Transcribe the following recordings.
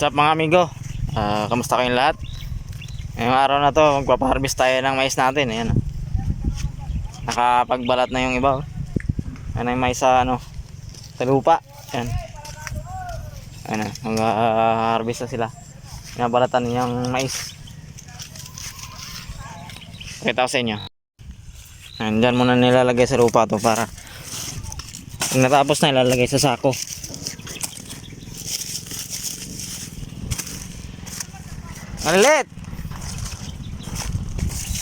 What's up mga amigo? Kamusta kayong lahat? Ngayong araw na to magpapaharvest tayo ng mais natin. Ayan, nakapagbalat na yung iba. Ayan yung mais sa sa lupa. Ayan. Ayan, mag-harvest na sila. Binabalatan yung mais. Pakita ko sa inyo. Ayan, dyan muna nilalagay sa lupa to para pag natapos na ilalagay sa sako. Malilit!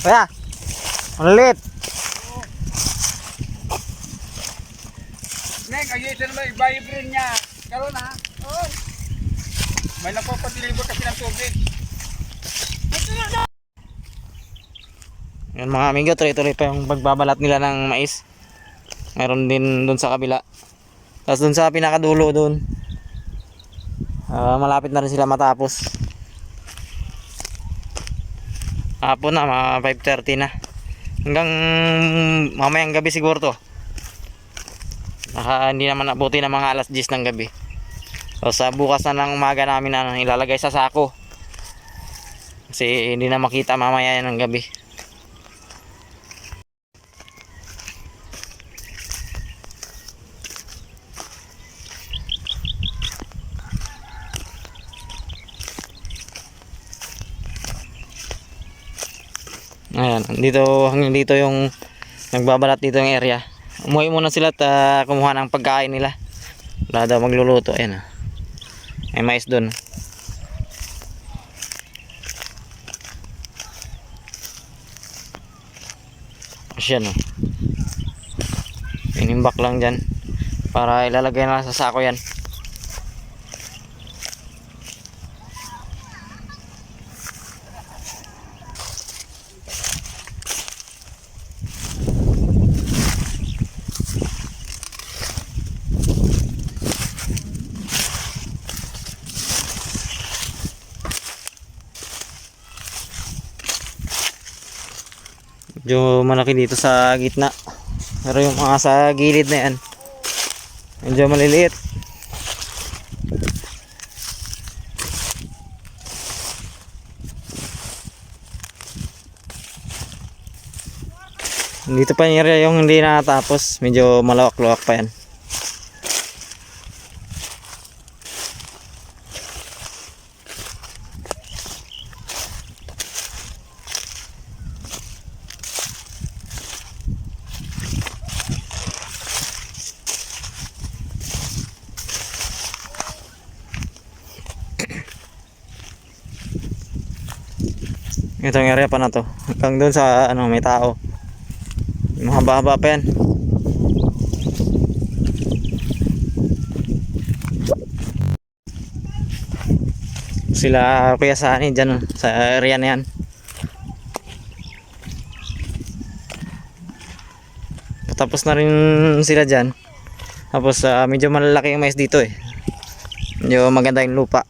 Kaya! Malilit! Neng, ayun na may vibrate niya. Karoon ha? Oo. May nagpapadeliver kasi ng tubig. Yan mga amigo, tuloy-tuloy pa yung pagbabalat nila ng mais. Meron din dun sa kabila. Tapos dun sa pinakadulo dun, malapit na rin sila matapos. Hapon na, mga 5:30 na. Hanggang mamayang gabi siguro to. Hindi naman nabuti na mga alas 10 ng gabi. So sa bukas na ng umaga namin na ilalagay sa sako. Kasi hindi na makita mamaya ng gabi. Ayan, hanggang dito yung nagbabalat dito yung area. Umuwi muna sila at kumuha ng pagkain nila. Wala daw magluluto. Ayan, may mais dun. Ayan, inimbak lang dyan para ilalagay na sa sako yan. Medyo malaki dito sa gitna, pero yung mga sa gilid na yan medyo maliliit. Dito pa yung hindi natapos, medyo malawak-lawak pa yan. Itong area pa na to hanggang doon sa may tao, mahaba-haba pa yan. Sila kuya Sani dyan sa area na yan. Tapos na rin sila dyan. Tapos medyo malalaki yung mais dito medyo maganda yung lupa.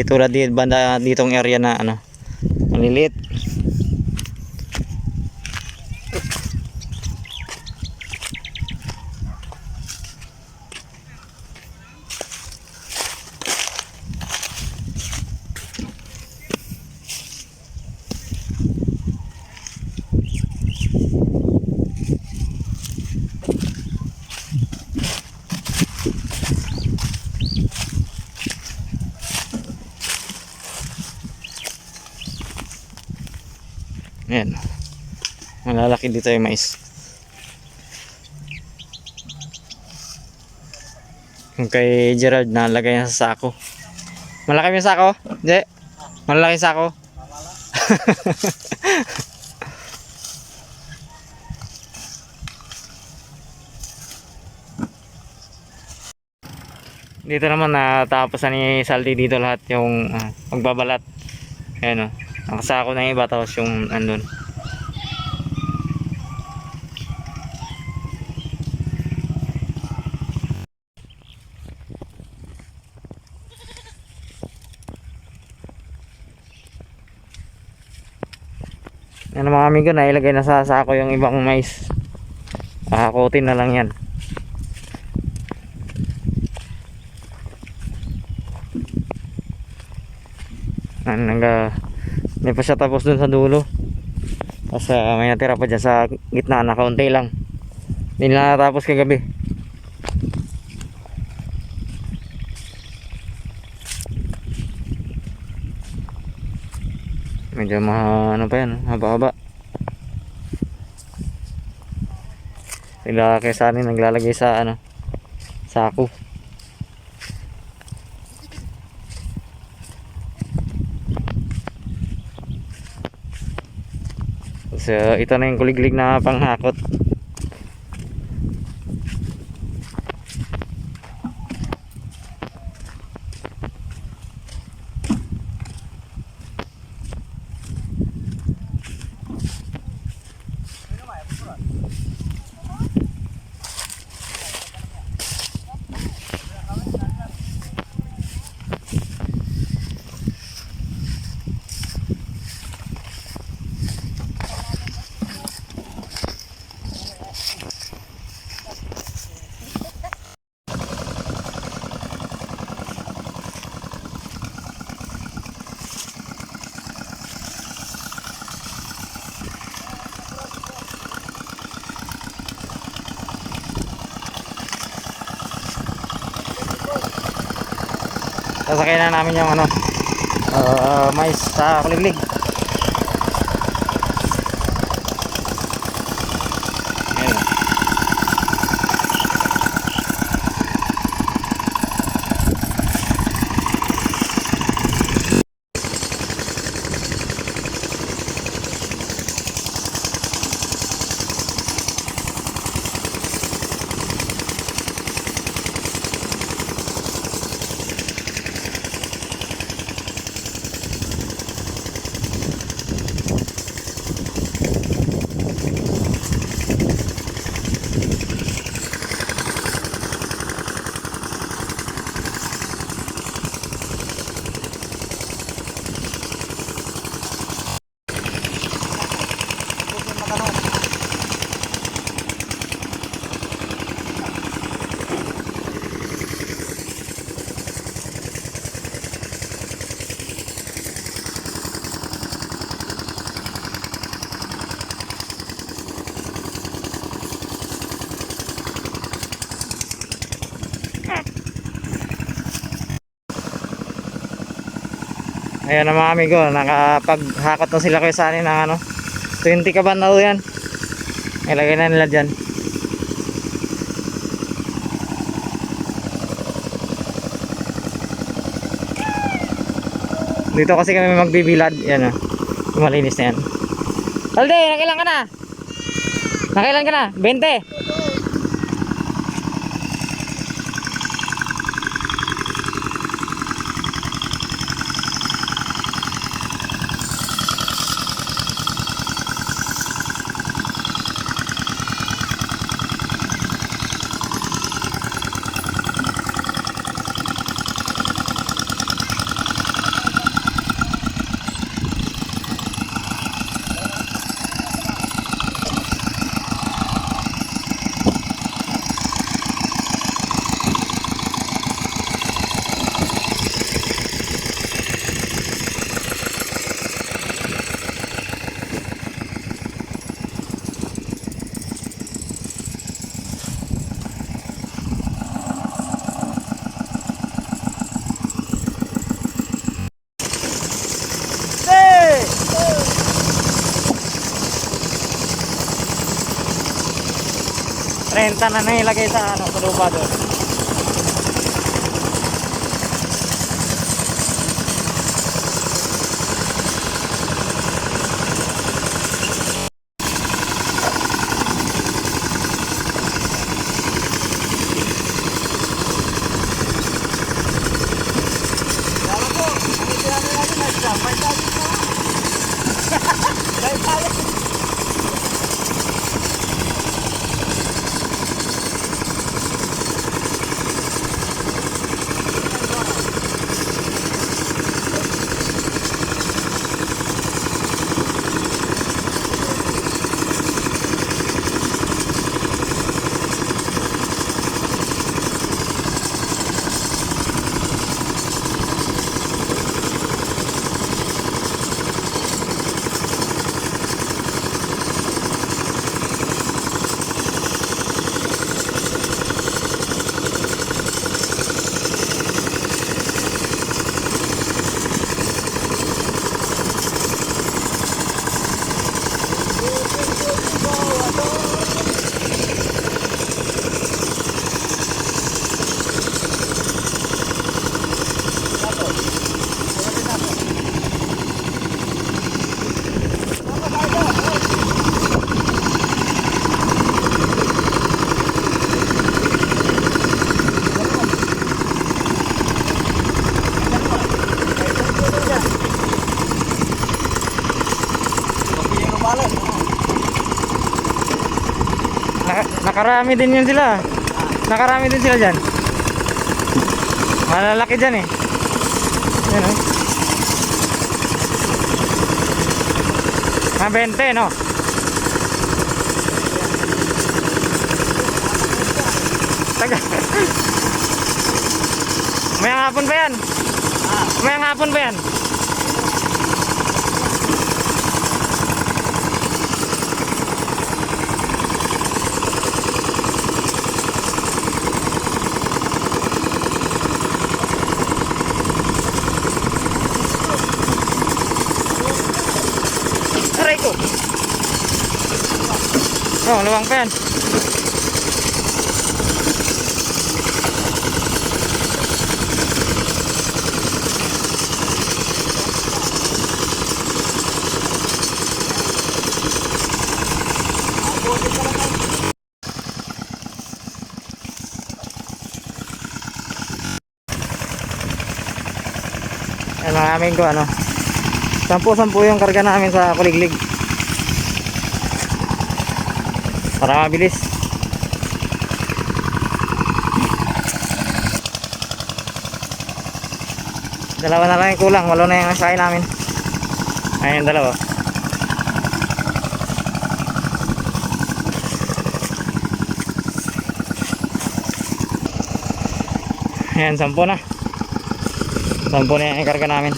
Tulad din banda ditong area na maliliit. Ayan, malalaki dito yung mais. Yung kay Gerald nalagay niya sa sako. Malaki yung sako? Je? Malaki yung sako? Dito naman natapos na ni Salty dito lahat yung magbabalat. Ayan nakasako na yung iba, tapos yung andun. Yan mga amigo, nailagay na sa sako yung ibang mais. Hakutin na lang yan. Hindi pa siya tapos dun sa dulo. Tapos may natira pa dyan sa gitna na kaunti lang. Hindi na natapos kagabi. Medyo ano pa yan, haba-haba. Sila kaysa naglalagay sa sako. So ito na yung kuliglig na panghakot. Sasakay na namin yung mais sa kuliglig. Ayan. Ayan na mga amigo, nakapaghakot na sila kayo sa anin ng 20 kaban na yan. Ilagay na nila dyan. Dito kasi kami magbibilad. Yan malinis na yan. Alde, nakailan ka na? Nakailan ka na? 20? Renta na nilagay sa sa lupa doon. Nakarami din yun sila. Nakarami din sila dyan. Malalaki dyan eh. Yan o. Mga 20 no? Taga. Mayang hapon pa yan. Mayang hapon pa yan. Aray ko. Oh, luwang pa yan. Yan mga amin ko ano. 10 yung karga namin sa kuliglig. Para mabilis. Dalawa na lang yung kulang, 8 na yung nasahin namin. Ayun yung dalawa. Ayan, 10 na. 10 na yung karga namin.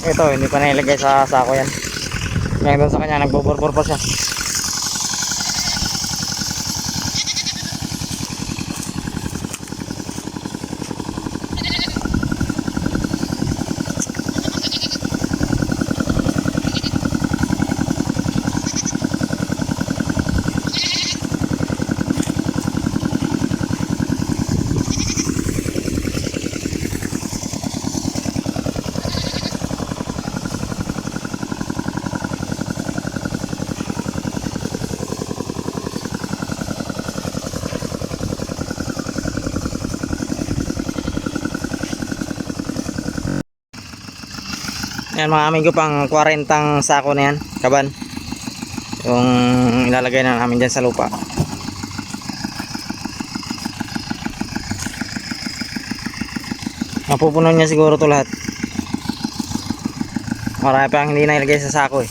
Ito, hindi pa nailagay sa sako yan. Kaya doon sa kanya, nagboborbor pa siya. Yan mga amigo, pang 40 sako na yan, kaban. Yung ilalagay na namin dyan sa lupa. Mapupuno niya siguro to lahat. Marami pang hindi na ilagay sa sako eh.